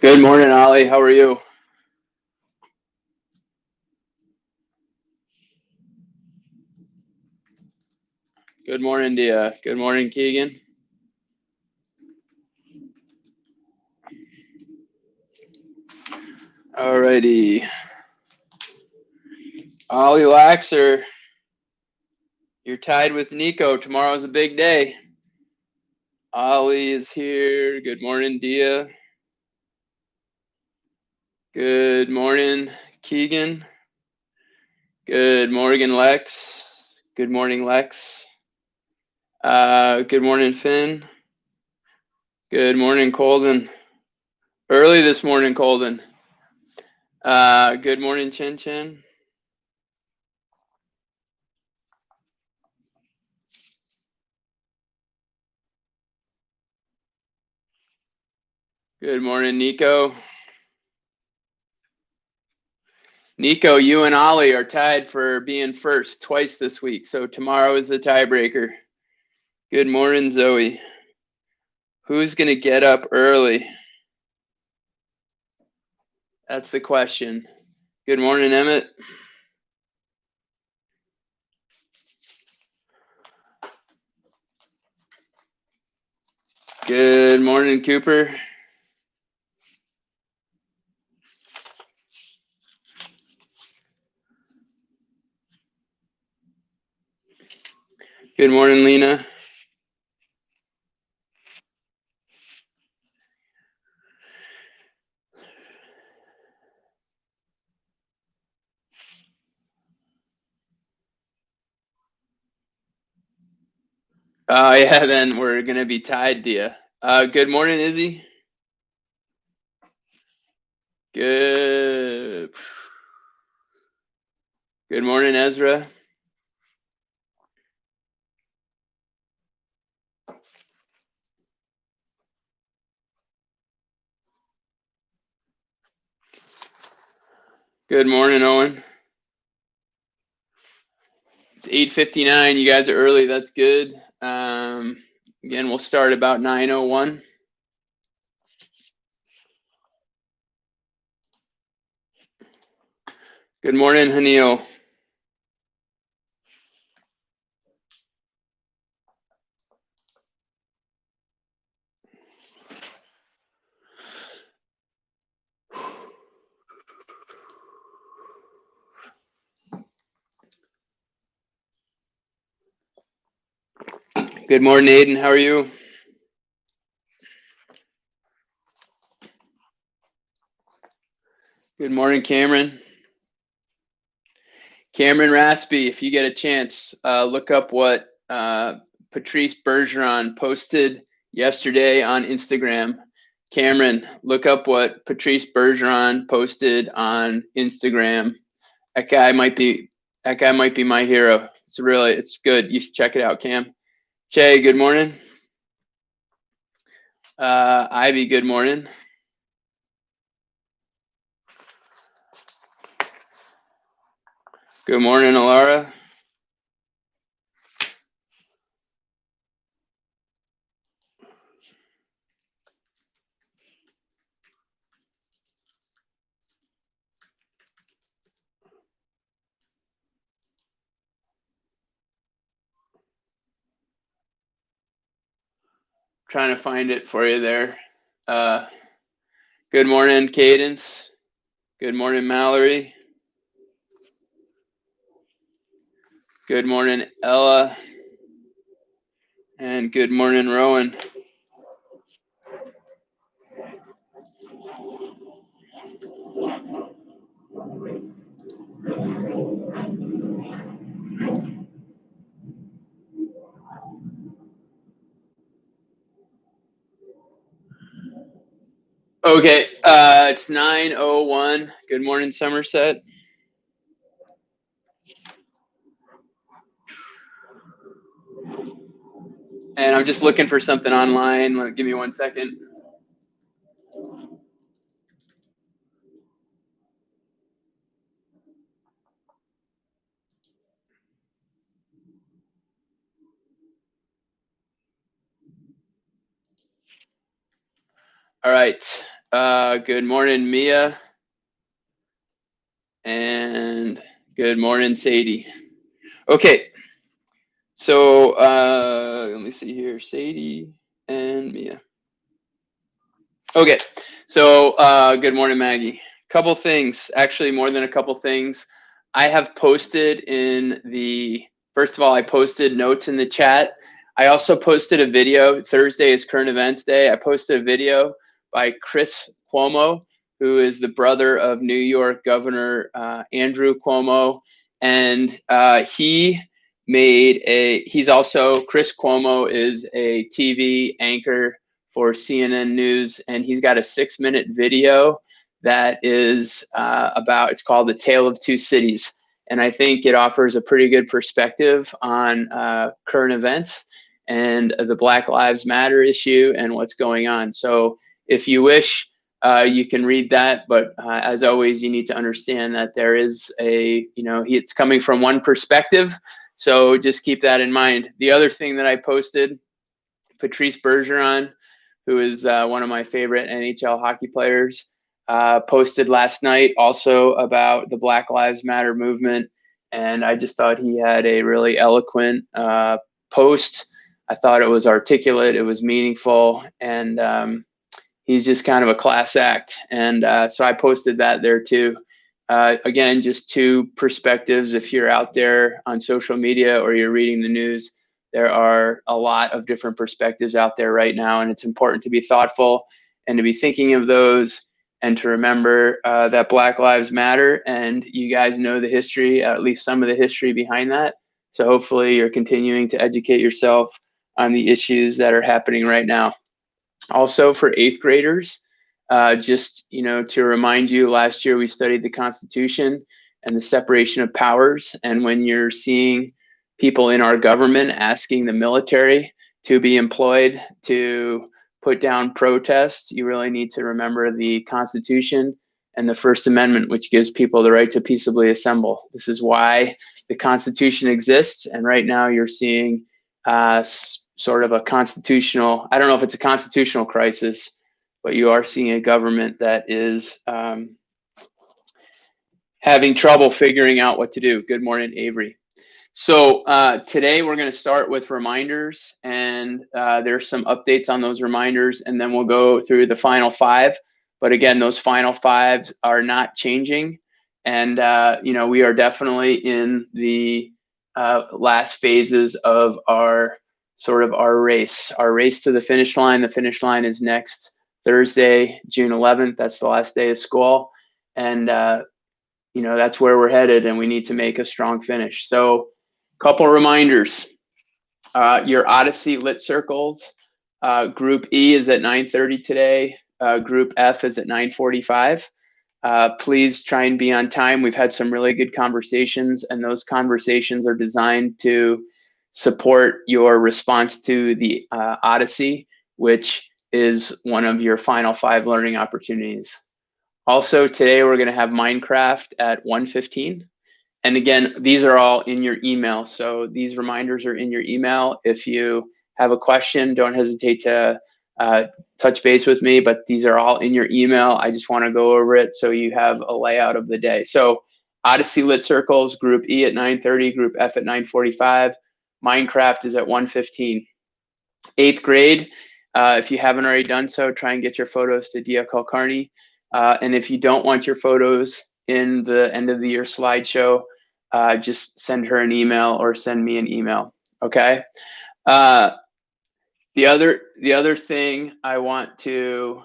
Good morning, Ollie. How are you? Good morning, Dia. Good morning, Keegan. Alrighty. Ollie Laxer, you're tied with Nico. Tomorrow's a big day. Ollie is here. Good morning, Dia. Good morning, Keegan. Good morning, Lex. Good morning, Lex. Good morning, Finn. Good morning, Colden. Early this morning, Colden. Good morning, Chin Chin. Good morning, Nico. Nico, you and Ollie are tied for being first twice this week, so tomorrow is the tiebreaker. Good morning, Zoe. Who's going to get up early? That's the question. Good morning, Emmett. Good morning, Cooper. Good morning, Lena. Yeah, then we're going to be tied, Dia. Good morning, Izzy. Good morning, Ezra. Good morning, Owen. It's 8:59. You guys are early. That's good. Again, we'll start about 9:01. Good morning, Hanil. Good morning, Aiden. How are you? Good morning, Cameron. Cameron Raspy, if you get a chance, look up what Patrice Bergeron posted yesterday on Instagram. Cameron, look up what Patrice Bergeron posted on Instagram. That guy might be my hero. It's good. You should check it out, Cam. Che, good morning. Ivy, good morning. Good morning, Alara. Trying to find it for you there. Good morning, Cadence. Good morning, Mallory. Good morning, Ella. And good morning, Rowan. Okay, it's 9:01. Good morning, Somerset. And I'm just looking for something online. Give me 1 second. All right. Good morning, Mia. And good morning, Sadie. Okay, so let me see here, Sadie and Mia. Okay, so good morning, Maggie. Couple things, actually more than a couple things. I have posted first of all, I posted notes in the chat. I also posted a video. Thursday is current events day. I posted a video by Chris Cuomo, who is the brother of New York Governor Andrew Cuomo. And Chris Cuomo is a TV anchor for CNN News, and he's got a 6-minute video that is it's called The Tale of Two Cities. And I think it offers a pretty good perspective on current events and the Black Lives Matter issue and what's going on. So if you wish, you can read that. But as always, you need to understand that there is it's coming from one perspective. So just keep that in mind. The other thing that I posted, Patrice Bergeron, who is one of my favorite NHL hockey players, posted last night also about the Black Lives Matter movement. And I just thought he had a really eloquent post. I thought it was articulate, it was meaningful, and he's just kind of a class act. And so I posted that there too. Again, just two perspectives. If you're out there on social media or you're reading the news, there are a lot of different perspectives out there right now, and it's important to be thoughtful and to be thinking of those and to remember that Black Lives Matter. And you guys know the history, at least some of the history behind that. So hopefully you're continuing to educate yourself on the issues that are happening right now. Also for 8th graders, just to remind you, last year we studied the Constitution and the separation of powers. And when you're seeing people in our government asking the military to be employed to put down protests, you really need to remember the Constitution and the First Amendment, which gives people the right to peaceably assemble. This is why the Constitution exists. And right now you're seeing sort of a constitutional, I don't know if it's a constitutional crisis, but you are seeing a government that is having trouble figuring out what to do. Good morning, Avery. So today we're going to start with reminders, and there's some updates on those reminders, and then we'll go through the final 5. But again, those final 5s are not changing, and we are definitely in the last phases of our race to the finish line. The finish line is next Thursday, June 11th. That's the last day of school, and that's where we're headed, and we need to make a strong finish. So couple reminders. Your Odyssey Lit Circles. Group E is at 9:30 today. Group F is at 9:45. Please try and be on time. We've had some really good conversations, and those conversations are designed to support your response to the Odyssey, which is one of your final 5 learning opportunities. Also, today we're going to have Minecraft at 1:15. And again, these are all in your email. So these reminders are in your email. If you have a question, don't hesitate to touch base with me, but these are all in your email. I just want to go over it so you have a layout of the day. So Odyssey Lit Circles, Group E at 9:30, Group F at 9:45. Minecraft is at 1:15. 8th grade, if you haven't already done so, try and get your photos to Dia Kulkarni. And if you don't want your photos in the end of the year slideshow, just send her an email or send me an email. Okay. The other thing I want to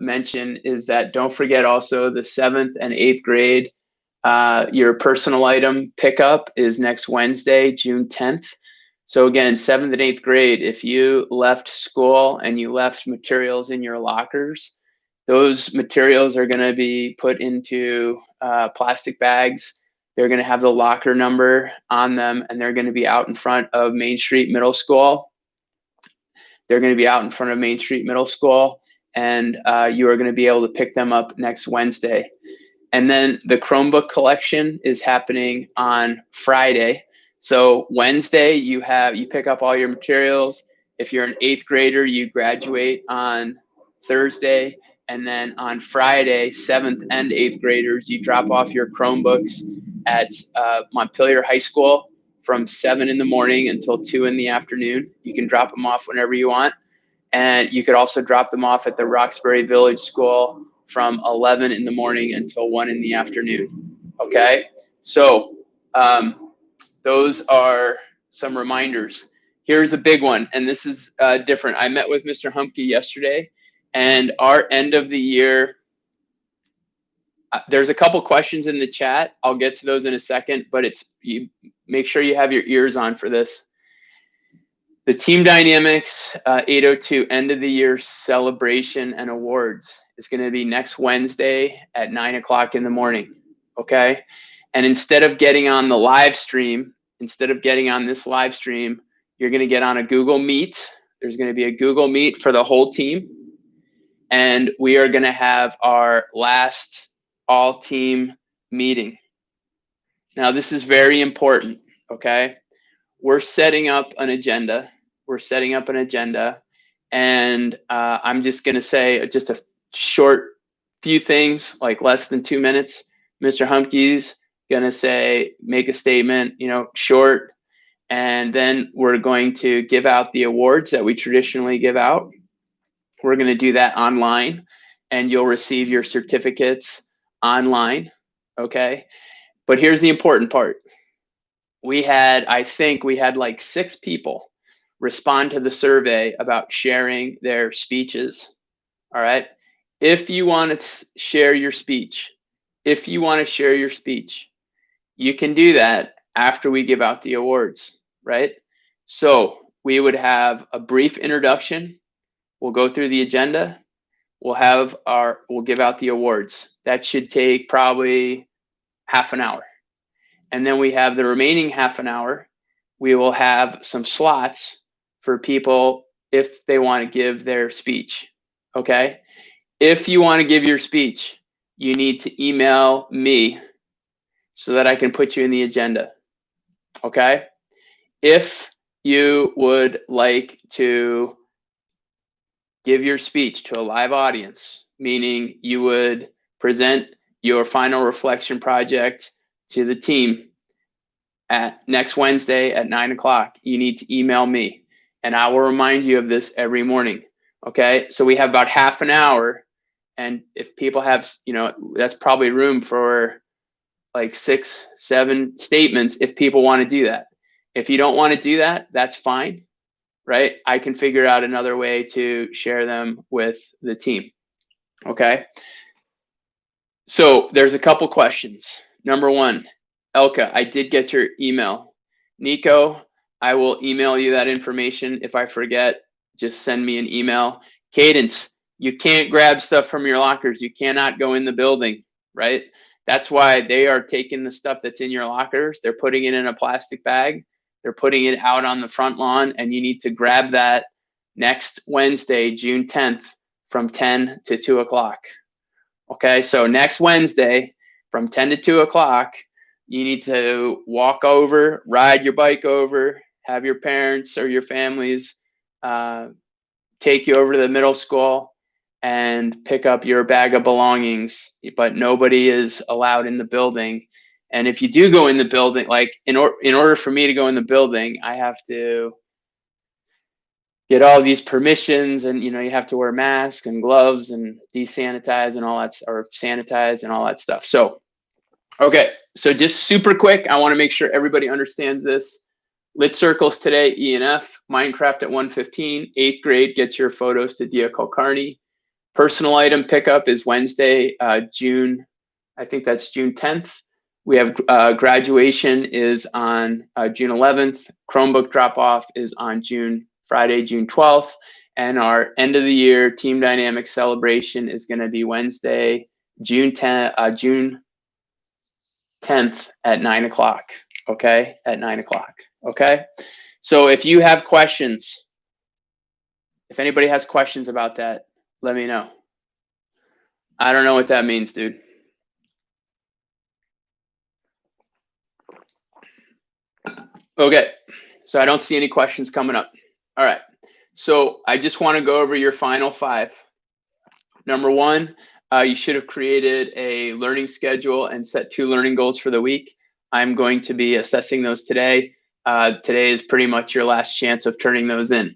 mention is that don't forget also the 7th and 8th grade, your personal item pickup is next Wednesday, June 10th. So again, 7th and 8th grade, if you left school and you left materials in your lockers, those materials are going to be put into plastic bags. They're going to have the locker number on them, and they're going to be out in front of Main Street Middle School. They're going to be out in front of Main Street Middle School, and you are going to be able to pick them up next Wednesday. And then the Chromebook collection is happening on Friday. So Wednesday, you pick up all your materials. If you're an 8th grader, you graduate on Thursday. And then on Friday, 7th and 8th graders, you drop off your Chromebooks at Montpelier High School from 7 in the morning until 2 in the afternoon. You can drop them off whenever you want. And you could also drop them off at the Roxbury Village School from 11 in the morning until 1 in the afternoon. Okay? So those are some reminders. Here's a big one, and this is different. I met with Mr. Humke yesterday, and our end of the year, there's a couple questions in the chat. I'll get to those in a second, but you make sure you have your ears on for this. The Team Dynamix 802 end of the year celebration and awards is going to be next Wednesday at 9 o'clock in the morning. Okay. And instead of getting on the live stream, instead of getting on this live stream, you're going to get on a Google Meet. There's going to be a Google Meet for the whole team. And we are going to have our last all team meeting. Now, this is very important. Okay. We're setting up an agenda. And I'm just going to say just a short few things, like less than 2 minutes. Mr. Humke's going to make a statement, short, and then we're going to give out the awards that we traditionally give out. We're going to do that online, and you'll receive your certificates online. Okay. But here's the important part. I think we had like 6 people respond to the survey about sharing their speeches. All right. If you want to share your speech, you can do that after we give out the awards, right? So we would have a brief introduction. We'll go through the agenda. We'll give out the awards. That should take probably half an hour. And then we have the remaining half an hour. We will have some slots for people if they want to give their speech. Okay. If you want to give your speech, you need to email me so that I can put you in the agenda. Okay. If you would like to give your speech to a live audience, meaning you would present your final reflection project to the team at next Wednesday at 9 o'clock, you need to email me, and I will remind you of this every morning. Okay. So we have about half an hour, and if people have, that's probably room for like 6, 7 statements if people want to do that. If you don't want to do that, that's fine, right? I can figure out another way to share them with the team. Okay. So there's a couple questions. Number 1, Elka, I did get your email. Nico, I will email you that information. If I forget, just send me an email. Cadence, you can't grab stuff from your lockers. You cannot go in the building, right? That's why they are taking the stuff that's in your lockers. They're putting it in a plastic bag. They're putting it out on the front lawn, and you need to grab that next Wednesday, June 10th, from 10 to 2 o'clock. Okay, so next Wednesday from 10 to 2 o'clock, you need to walk over, ride your bike over, have your parents or your families take you over to the middle school and pick up your bag of belongings, but nobody is allowed in the building. And if you do go in the building, like in order for me to go in the building, I have to get all these permissions, and you have to wear masks and gloves and desanitize and all that, or sanitize and all that stuff. So, okay, so just super quick, I want to make sure everybody understands this. Lit circles today, E&F, Minecraft at 1:15, 8th grade, get your photos to Dia Kulkarni. Personal item pickup is Wednesday, June 10th. We have graduation is on June 11th. Chromebook drop off is on Friday, June 12th. And our end of the year Team Dynamix celebration is going to be Wednesday, June 10th at 9 o'clock. Okay, at 9 o'clock. Okay, so if you have questions, if anybody has questions about that, let me know. I don't know what that means, dude. Okay, so I don't see any questions coming up. All right, so I just want to go over your final 5. Number one, you should have created a learning schedule and set 2 learning goals for the week. I'm going to be assessing those today. Today is pretty much your last chance of turning those in.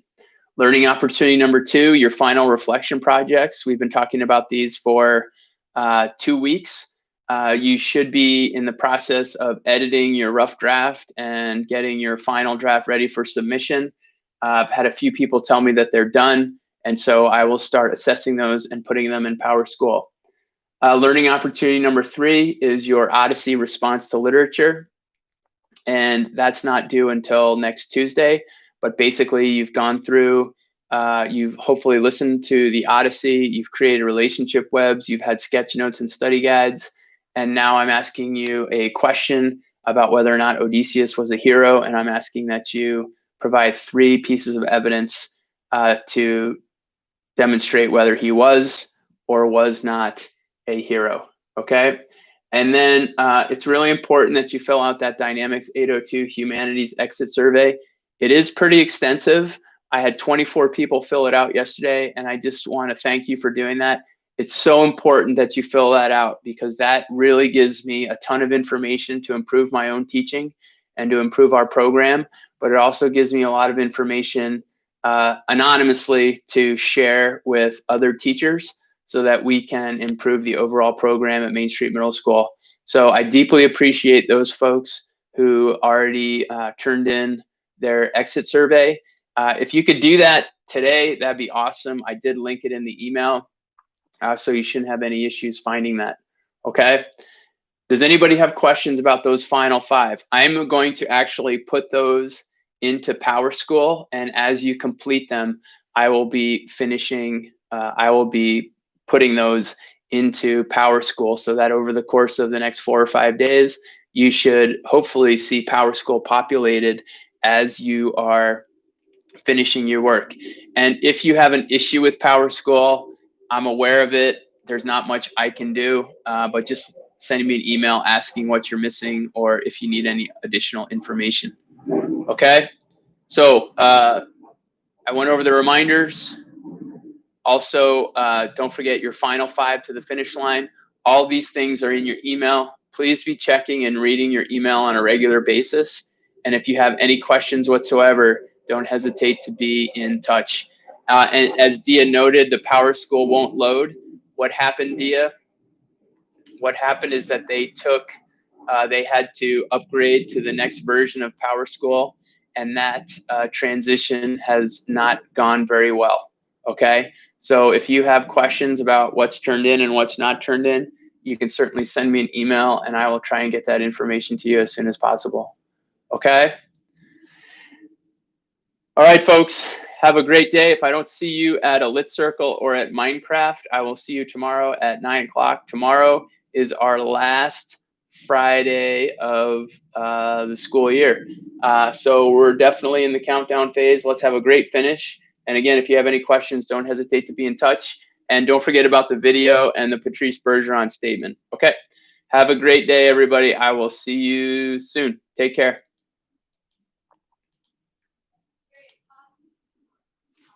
Learning opportunity number 2, your final reflection projects. We've been talking about these for 2 weeks. You should be in the process of editing your rough draft and getting your final draft ready for submission. I've had a few people tell me that they're done, and so I will start assessing those and putting them in PowerSchool. Learning opportunity number 3 is your Odyssey response to literature, and that's not due until next Tuesday. But basically, you've gone through, you've hopefully listened to the Odyssey, you've created relationship webs, you've had sketch notes and study guides, and now I'm asking you a question about whether or not Odysseus was a hero, and I'm asking that you provide 3 pieces of evidence to demonstrate whether he was or was not a hero, okay? And then it's really important that you fill out that Dynamics 802 Humanities exit survey. It is pretty extensive. I had 24 people fill it out yesterday, and I just want to thank you for doing that. It's so important that you fill that out because that really gives me a ton of information to improve my own teaching and to improve our program, but it also gives me a lot of information anonymously to share with other teachers so that we can improve the overall program at Main Street Middle School. So I deeply appreciate those folks who already turned in their exit survey. If you could do that today, that'd be awesome. I did link it in the email, so you shouldn't have any issues finding that, okay? Does anybody have questions about those final 5? I'm going to actually put those into PowerSchool, and as you complete them, I will be finishing, I will be putting those into PowerSchool so that over the course of the next 4 or 5 days, you should hopefully see PowerSchool populated as you are finishing your work. And if you have an issue with PowerSchool, I'm aware of it. There's not much I can do, but just send me an email asking what you're missing or if you need any additional information. Okay? So I went over the reminders. Also, don't forget your final 5 to the finish line. All these things are in your email. Please be checking and reading your email on a regular basis. And if you have any questions whatsoever, don't hesitate to be in touch. And as Dia noted, the PowerSchool won't load. What happened, Dia? What happened is that they had to upgrade to the next version of PowerSchool, and that transition has not gone very well, okay? So if you have questions about what's turned in and what's not turned in, you can certainly send me an email and I will try and get that information to you as soon as possible, okay? All right, folks, have a great day. If I don't see you at a Lit Circle or at Minecraft, I will see you tomorrow at 9 o'clock. Tomorrow is our last Friday of the school year. So we're definitely in the countdown phase. Let's have a great finish. And again, if you have any questions, don't hesitate to be in touch. And don't forget about the video and the Patrice Bergeron statement. Okay, have a great day, everybody. I will see you soon. Take care.